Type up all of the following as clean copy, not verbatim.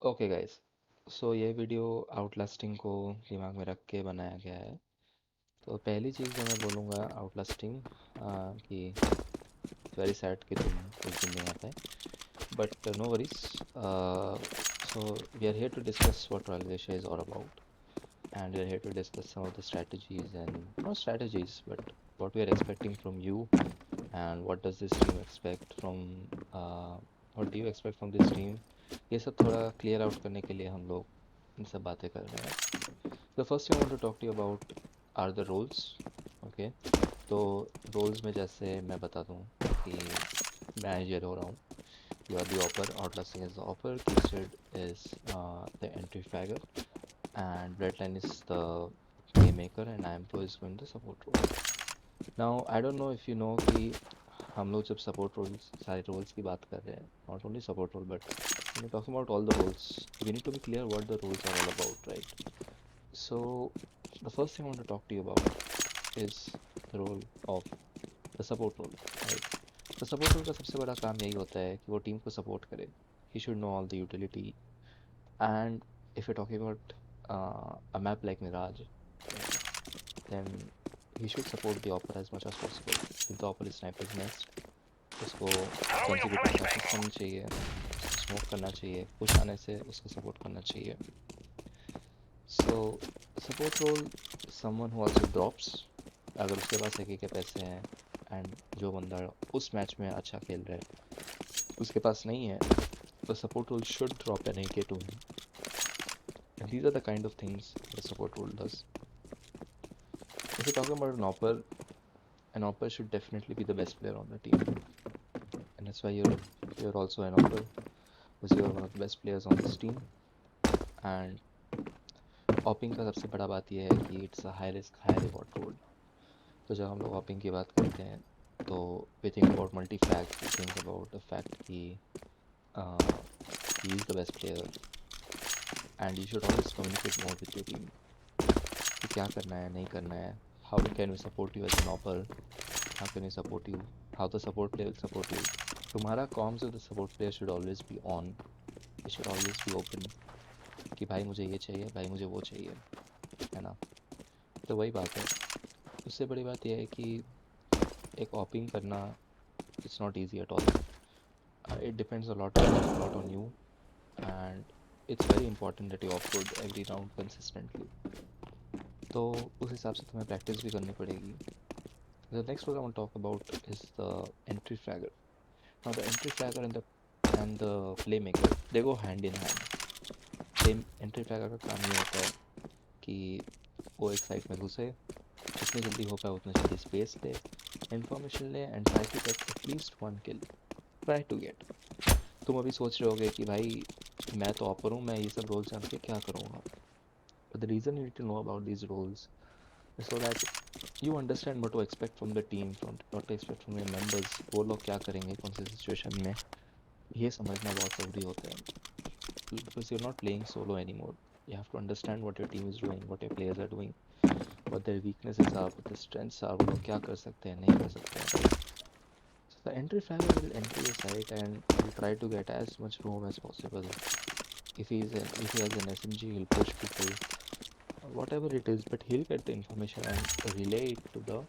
Okay guys, सो ये video आउटलास्टिंग को दिमाग में रख के बनाया गया है। तो पहली चीज़ जो मैं बोलूँगा आउटलास्टिंग कि वेरी सैड कि तुम उस दिन नहीं आ पाए, but no worries. So we are here to discuss what Rylgesia is all about, and we are here to discuss some of the strategies, and not strategies but what we are expecting from you, and what does this team expect from uh, what do you expect from this team। ये सब थोड़ा clear out करने के लिए हम लोग इन सब बातें कर रहे हैं। The first thing I want to talk to you about are the roles. Okay, तो रोल्स में जैसे मैं बता दूं कि मैनेजर हो रहा हूँ। You are the upper, outlasting is the upper, keystead is the entry flagger, and Redline is the playmaker, and IMPO is going to support role. Now I don't know if you know कि हम लोग जब support roles सारे roles की बात कर रहे हैं, not only support role but when we're talking about all the roles, we need to be clear what the roles are all about, right? So the first thing I want to talk to you about is the role of the support role, right? The support role का सबसे बड़ा काम यही होता है कि वो team को सपोर्ट करे। He should know all the utility, and if you're talking about a map like Mirage, right, then he should support the opera as much as possible. If the opera is sniper's nest, उसको consecutive shots करना चाहिए, उसको smoke करना चाहिए, push आने से उसको support करना चाहिए। So support role, someone who also drops, अगर उसके पास एक के पैसे हैं एंड जो बंदा उस मैच में अच्छा खेल रहा है उसके पास नहीं है, तो support role should drop an AK to him. And these are the kind of things the support role does. If you're talking about an opper should definitely be the best player on the team, and that's why you're also an opper, because you're one of the best players on this team. And ऑपिंग का सबसे बड़ा बात यह है कि it's a high risk high reward role. तो जब हम लोग ऑपिंग की बात करते हैं तो we think about multi fact, we think about the fact कि he is the best player, and you should always communicate more with your team कि क्या करना है, नहीं करना है। How can we support you as an upper, how can we support you, how the support player will support you। तुम्हारा comms with the support player should always be on, it should always be open कि भाई मुझे ये चाहिए, भाई मुझे वो चाहिए, है ना। तो वही बात है। उससे बड़ी बात यह है कि एक ऑपिंग करना it's not easy at all. It depends a lot on you, and it's very important that you off road every round consistently। तो उस हिसाब से तुम्हें प्रैक्टिस भी करनी पड़ेगी। The next role I want to talk about is the entry flagger। Now the entry flagger and the playmaker, they go hand in hand। Play entry flagger का काम ये होता है कि वो एक साइड में घुसे, जितनी जल्दी हो पाए उतना जल्दी स्पेस ले, इंफॉर्मेशन ले, and try to get at least one kill. Try to get. तुम अभी सोच रहे होगे कि भाई मैं तो ऑपर हूँ, मैं ये सब रोल्स जान के क्या करूँगा। But the reason you need to know about these roles is so that you understand what to expect from the team, from what to expect from your members। वो लोग क्या करेंगे कौन सी सिचुएशन में, ये समझना बहुत ज़रूरी होता है। Because you're not playing solo anymore, you have to understand what your team is doing, what your players are doing, what their weaknesses are, what their strengths are, वो लोग क्या कर सकते हैं, नहीं कर सकते हैं, right? So the entry flagger will enter your site and will try to get as much roam as possible। If he has an SMG, he'll push people, whatever it is, but he'll get the information and relay it to the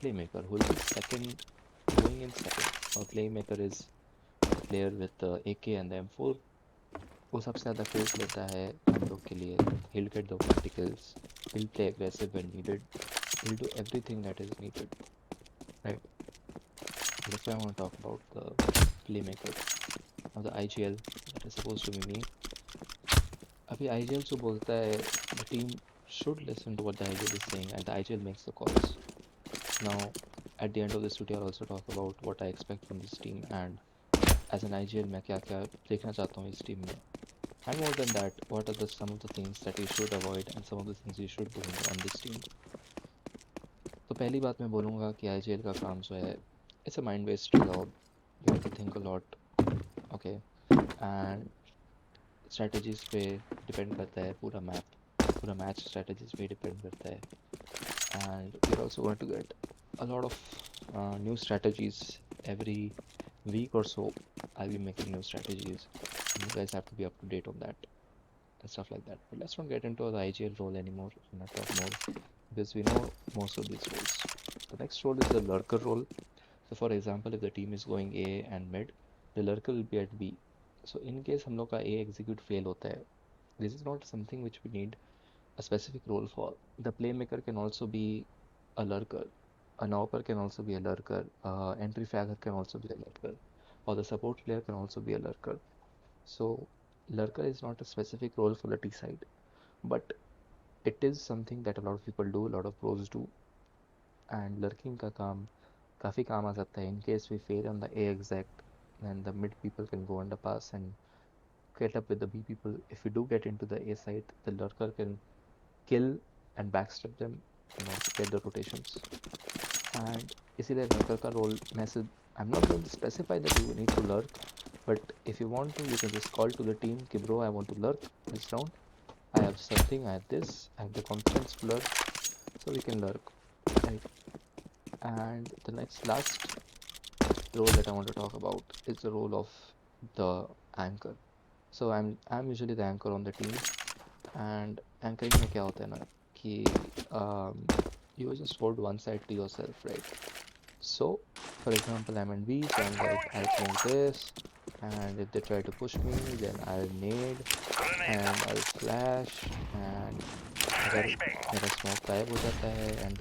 playmaker, who will be second, going in second। Our playmaker is the player with the AK and the M4। वो सबसे ज़्यादा kills लेता है हम लोग के लिए। He'll get the multi kills, he'll play aggressive when needed, he'll do everything that is needed, right? That's why I want to talk about the playmaker। Now the IGL, that is supposed to be me। अभी IGL जो बोलता है, the team should listen to what the IGL is saying, and the IGL makes the calls। Now at the end of this video I'll also talk about what I expect from this team, and as an IGL मैं क्या क्या देखना चाहता हूँ इस team में, and more than that what are some of the things that you should avoid and some of the things you should do on this team। तो पहली बात मैं बोलूँगा कि IGL का काम जो है, it's a mind based job, you have to think a lot, okay, and strategies पे डिपेंड करता है पूरा मैप, पूरा मैच strategies पे डिपेंड करता है। And we're also going to get a lot of new strategies every week or so। I'll be making new strategies. You guys have to be up to date on that and stuff like that. But let's not get into the IGL role anymore. Let's not talk more because we know most of these roles. The next role is the lurker role. So for example, if the team is going A and mid, the lurker will be at B. So in case हम लोग का A execute fail होता है, this is not something which we need a specific role for. The playmaker can also be a lurker. An AWPer can also be a lurker. Entry fragger can also be a lurker. Or the support player can also be a lurker. So lurker is not a specific role for the T side, but it is something that a lot of people do, a lot of pros do, and lurking का काम काफ़ी काम आ सकता है. In case we fail on the A exec, then the mid people can go underpass and get up with the B people. If we do get into the A side, the lurker can kill and backstab them, get the rotations. And इसीलिए lurker का role मैं I'm not going to specify that you need to lurk, but if you want to, you can just call to the team, okay, bro, I want to lurk this round. I have something, I have this, I have the confidence to lurk, so we can lurk, right? And the last role that I want to talk about is the role of the anchor. So I'm usually the anchor on the team, and anchoring में क्या होता है ना कि you just hold one side to yourself, right? So, for example, I'm in B, so I'm like, I'll smoke this, and if they try to push me, then I'll nade, and I'll flash, and अगर मेरा smoke गायब हो जाता है, and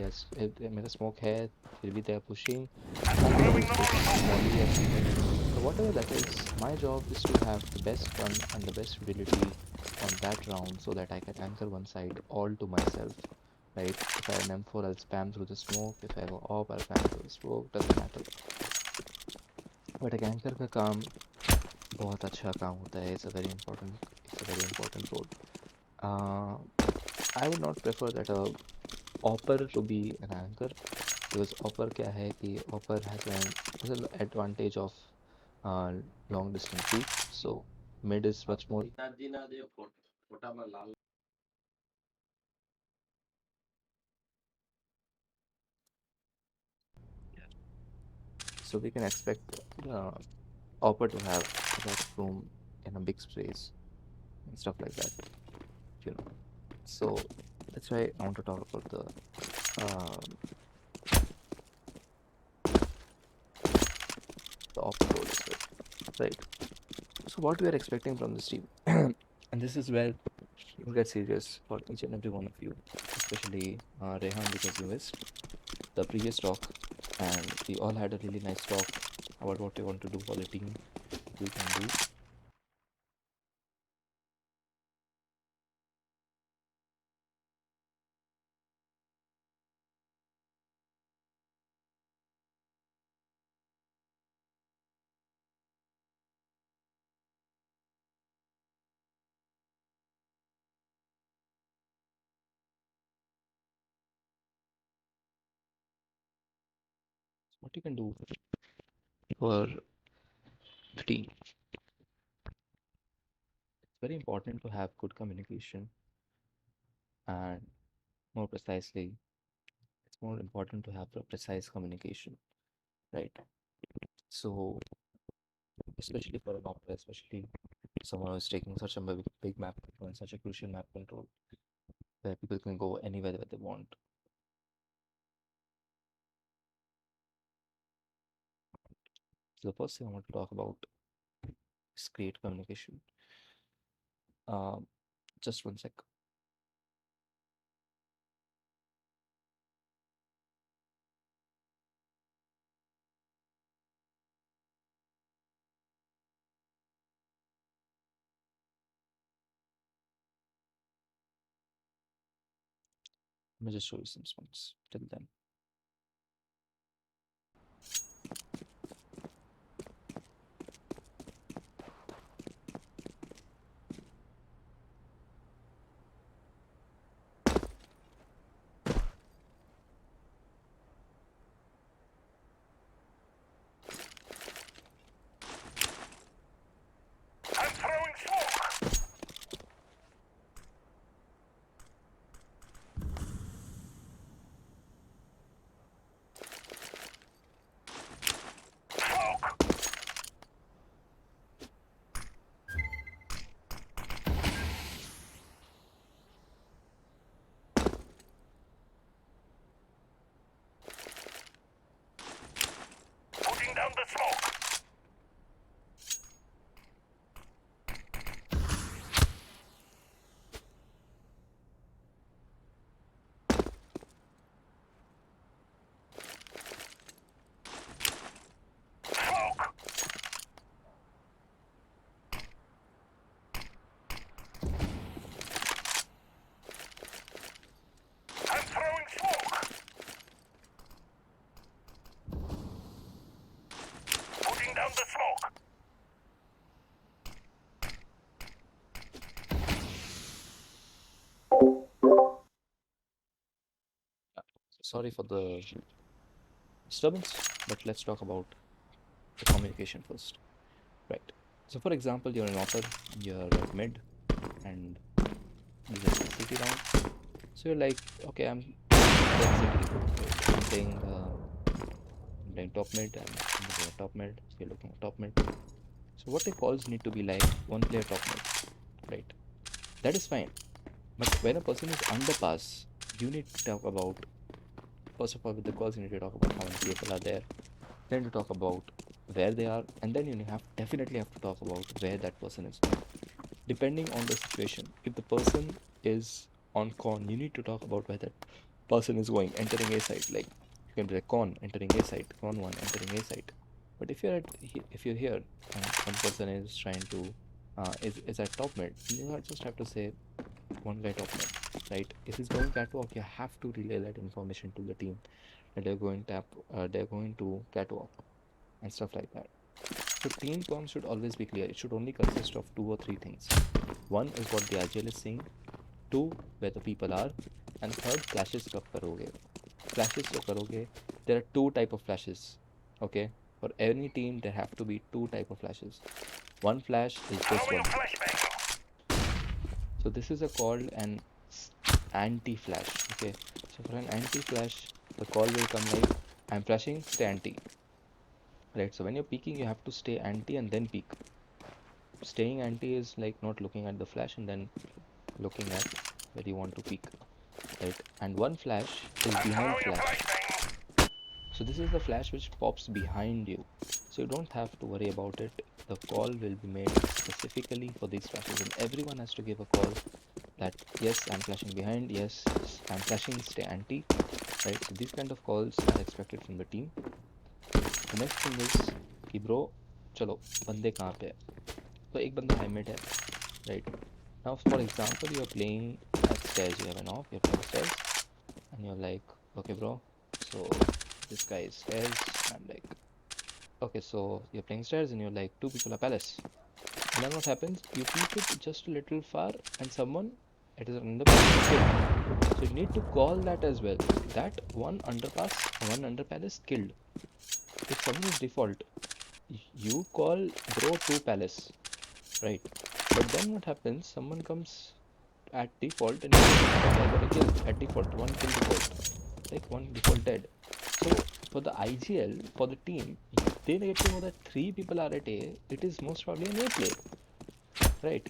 मेरा smoke है, फिर भी they're pushing, I can use this molly or something. So whatever that is, my job is to have the best gun and the best ability on that round so that I can anchor one side all to myself. Right? If I have an M4, I'll spam through the smoke. If I have an AWP, I'll spam through the smoke. Doesn't matter. But एक anchor का काम बहुत अच्छा काम होता है. It's a very important role. Uh, I would not prefer that a AWPer to be an anchor because AWPer क्या है कि AWPer has an advantage of uh, long distance reach. So mid is much more. So we can expect uh, AWPer to have a lot of room in a big space and stuff like that. you know. So that's why I want to talk about the op role as well, right? So what we are expecting from this team, and this is where it will get serious for each and every one of you, especially Rehan, because you missed the previous talk, and we all had a really nice talk about what we want to do for the team, what we can do. What you can do for the team. It's very important to have good communication, and more precisely, it's more important to have a precise communication, right? So, especially for an opera, especially someone who's taking such a big map control and such a crucial map control, where people can go anywhere that they want. So the first thing I want to talk about is great communication. Um, just one sec. Let me just show you some spots till then. Sorry for the disturbance, but let's talk about the communication first. Right. So for example, you're an author, you're at mid, and these are the city round. So you're like, okay, I'm playing city. Right? I'm playing top mid, and I'm looking at top mid. So you're looking at top mid. So what the calls need to be like one player top mid, right? That is fine. But when a person is underpass, you need to talk about, first of all, with the calls, you need to talk about how many people are there, then to talk about where they are, and then you definitely have to talk about where that person is. Depending on the situation, if the person is on con, you need to talk about where that person is going, entering a site. Like you can be like con entering a site, con one entering a site. But if you're here and one person is trying to is at top mid, you just have to say one guy top mid, right? If he's going catwalk, you have to relay that information to the team that they're going to catwalk and stuff like that. So team comms should always be clear. It should only consist of two or three things. One is what the IGL is saying, two where the people are, and third flashes कब करोगे. Flashes जो करोगे, there are two type of flashes. Okay, for any team there have to be two type of flashes. One flash is this one. So this is called an anti-flash. Okay, so for an anti-flash, the call will come like, I'm flashing, stay anti. Right, so when you're peeking, you have to stay anti and then peek. Staying anti is like not looking at the flash and then looking at where you want to peek, right? And one flash is behind flash. So this is the flash which pops behind you. So you don't have to worry about it. The call will be made specifically for these flashes, and everyone has to give a call that yes, I'm flashing behind, yes, I'm flashing, stay anti, right? So these kind of calls are expected from the team. The next thing is कि bro, चलो बंदे कहाँ पे है? तो एक बंदा high mid है, right? Now, for example, you're playing at stairs. You have an off. You're playing stairs, and you're like, okay, bro. So this guy is stairs. I'm like, okay. So you're playing stairs, and you're like, two people are palace. And then what happens? You peek it just a little far, and someone it is an underpass killed. So you need to call that as well. That one underpass, one under palace killed. If someone is default, you call bro two palace, right? But then what happens? Someone comes at default and okay, I got a kill at default, one kill default, like one default dead. So for the IGL, for the team, they get to know that three people are at A, it is most probably an A play, right?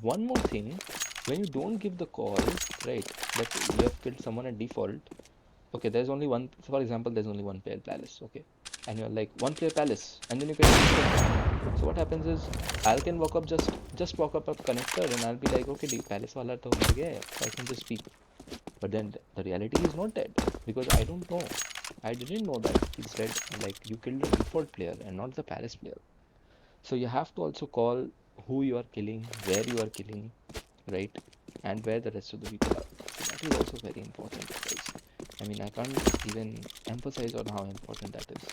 One more thing, when you don't give the call, right, that you have killed someone at default, okay, there's only one, for example, there's only one player palace, okay, and you're like one player palace, and then you get default. So what happens is I can walk up, just walk up a connector, and I'll be like, okay, the palace wala to mar gaya, so I can just speak. But then the reality is not dead, because I don't know, I didn't know that he's dead. Like you killed the default player and not the palace player. So you have to also call who you are killing, where you are killing, right, and where the rest of the people are. So that is also very important, guys. I mean, I can't even emphasize on how important that is.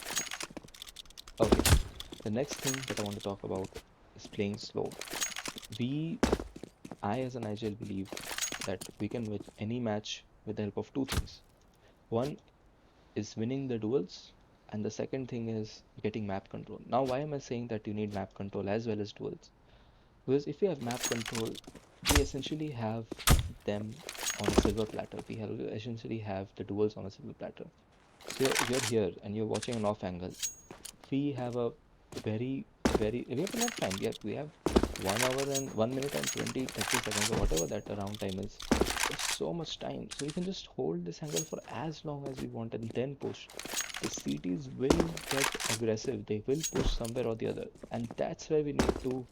Okay, the next thing that I want to talk about is playing slow. I as an IGL believe that we can win any match with the help of two things. One is winning the duels, and the second thing is getting map control. Now, why am I saying that you need map control as well as duels? Because if you have map control, we essentially have them on a silver platter. Essentially have the duels on a silver platter. So you're here and you're watching an off angle. We have a we have enough time. We have 1 hour and 1 minute and 20-30 seconds or whatever that round time is. There's so much time. So we can just hold this angle for as long as we want and then push. the CTs will get aggressive. They will push somewhere or the other, and that's where we need to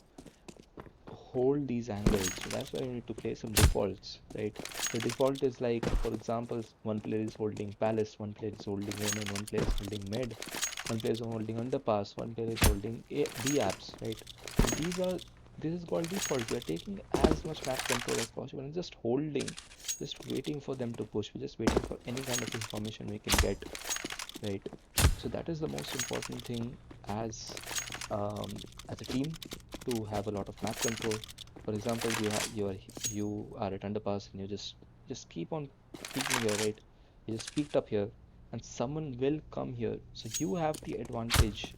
hold these angles. So that's why we need to play some defaults, right? The default is like, for example, one player is holding palace, one player is holding in, and one player is holding mid, one player is holding underpass, one player is holding B apps, right? And this is called default. We are taking as much map control as possible and just holding, just waiting for them to push. We're just waiting for any kind of information we can get, right? So that is the most important thing as as a team, to have a lot of map control. For example, you are at underpass and you just keep on peeking here, right? You just peeked up here, and someone will come here. So you have the advantage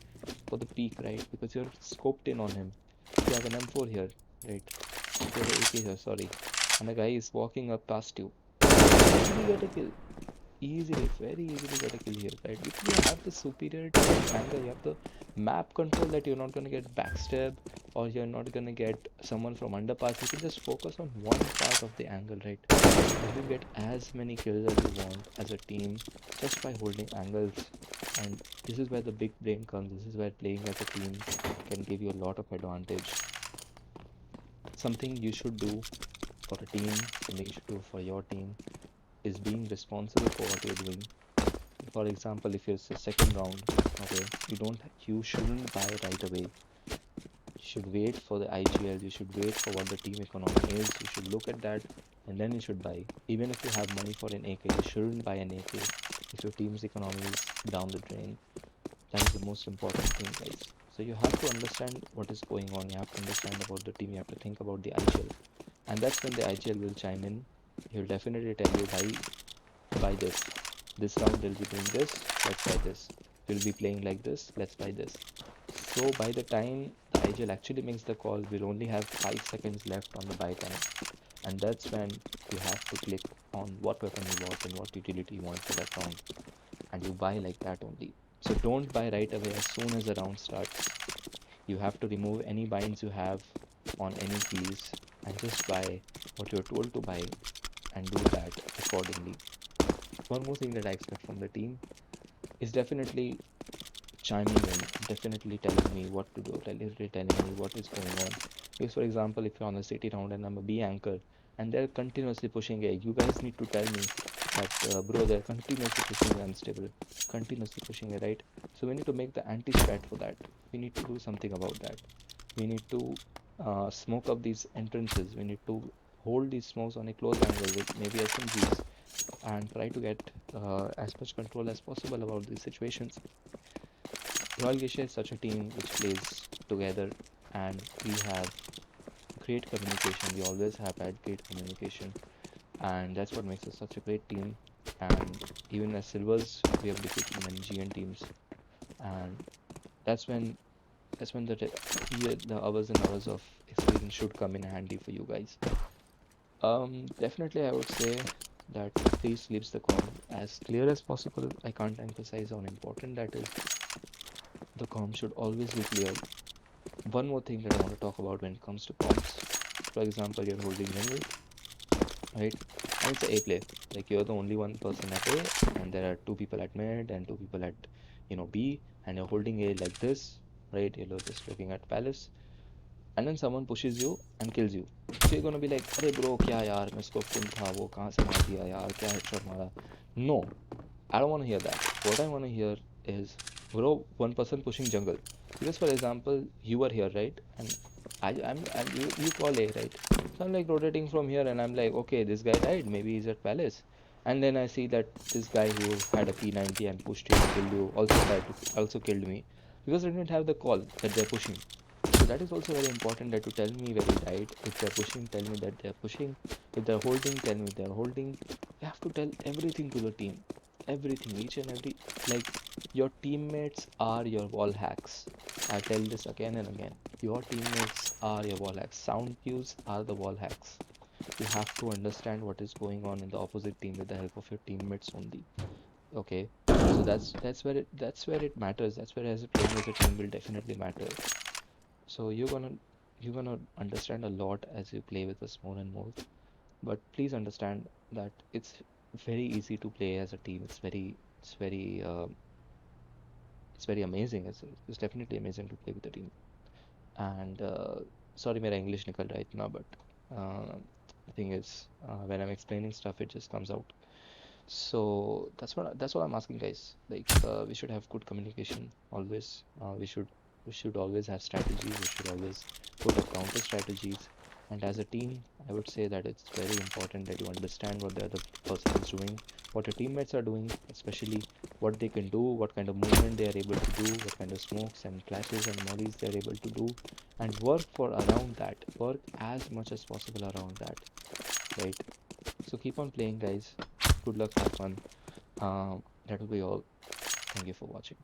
for the peak, right? Because you're scoped in on him. If you have an M4 here, right? If you have an AK here, sorry, and a guy is walking up past you, easily get a kill. Easily, very easily get a kill here, right? Because you have the superiority of angle, you have the map control that you're not going to get backstab, or you're not going to get someone from underpass. You can just focus on one part of the angle, right? You can get as many kills as you want as a team just by holding angles. And this is where the big brain comes. This is where playing as a team can give you a lot of advantage. Something you should do for a team, something you should do for your team, is being responsible for what you're doing. For example, if it's the second round, okay, you shouldn't buy right away. You should wait for the IGL, you should wait for what the team economy is, you should look at that, and then you should buy. Even if you have money for an AK, you shouldn't buy an AK if your team's economy is down the drain. That is the most important thing, guys. So you have to understand what is going on, you have to understand about the team, you have to think about the IGL. And that's when the IGL will chime in. He'll definitely tell you, buy this. This round they'll be doing this, let's buy this. We'll be playing like this, let's buy this. So by the time the IGL actually makes the call, we'll only have 5 seconds left on the buy time. And that's when you have to click on what weapon you want and what utility you want for that round. And you buy like that only. So don't buy right away as soon as the round starts. You have to remove any binds you have on any keys and just buy what you're told to buy and do that accordingly. One more thing that I expect from the team is definitely chiming in, definitely telling me what to do, definitely telling me what is going on. Because, for example, if you're on a city round and I'm a B anchor and they're continuously pushing A, you guys need to tell me that, bro, they're continuously pushing unstable, continuously pushing A, right? So we need to make the anti-strat for that. We need to do something about that. We need to smoke up these entrances. We need to hold these smokes on a close angle with maybe SMGs and try to get as much control as possible about these situations. Rylgesia is such a team which plays together, and we have great communication. We always have had great communication, and that's what makes us such a great team. And even as silvers, we have defeated many GN teams, and that's when the hours and hours of experience should come in handy for you guys. Definitely, I would say that please leave the com as clear as possible. I can't emphasize how important that is. The com should always be clear. One more thing that I want to talk about when it comes to comms. For example, you're holding jungle, right? And it's a A play. Like you're the only one person at A, and there are two people at mid and two people at, B, and you're holding A like this, right? You're just looking at palace, and then someone pushes you and kills you. So you're gonna be like, अरे bro, क्या यार, मैं इसको full था, वो कहाँ से मार दिया यार, क्या headshot मारा? No, I don't want to hear that. What I want to hear is, bro, one person pushing jungle. Because for example, you are here, right? And you call A, right? So I'm like rotating from here, and I'm like, okay, this guy died. Maybe he's at palace. And then I see that this guy who had a P90 and pushed you and killed you also killed me, because I didn't have the call that they're pushing. So that is also very important, that to tell me where he died. If they're pushing, tell me that they're pushing. If they're holding, tell me they're holding. You have to tell everything to the team. Everything, each and every, like, your teammates are your wall hacks. I tell this again and again. Your teammates are your wall hacks. Sound cues are the wall hacks. You have to understand what is going on in the opposite team with the help of your teammates only. Okay. So that's where it matters. That's where as playing as a team will definitely matter. So you're gonna understand a lot as you play with us more and more. But please understand that it's very easy to play as a team. It's very it's very amazing. It's definitely amazing to play with a team. And sorry, मेरा English निकल रहा है इतना, but the thing is, when I'm explaining stuff, it just comes out. So that's what I'm asking, guys. Like, we should have good communication always. We should always have strategies. We should always put up counter strategies. And as a team, I would say that it's very important that you understand what the other person is doing, what your teammates are doing, especially what they can do, what kind of movement they are able to do, what kind of smokes and flashes and mollies they are able to do, and work for around that. Work as much as possible around that, right? So keep on playing, guys. Good luck, have fun. That will be all. Thank you for watching.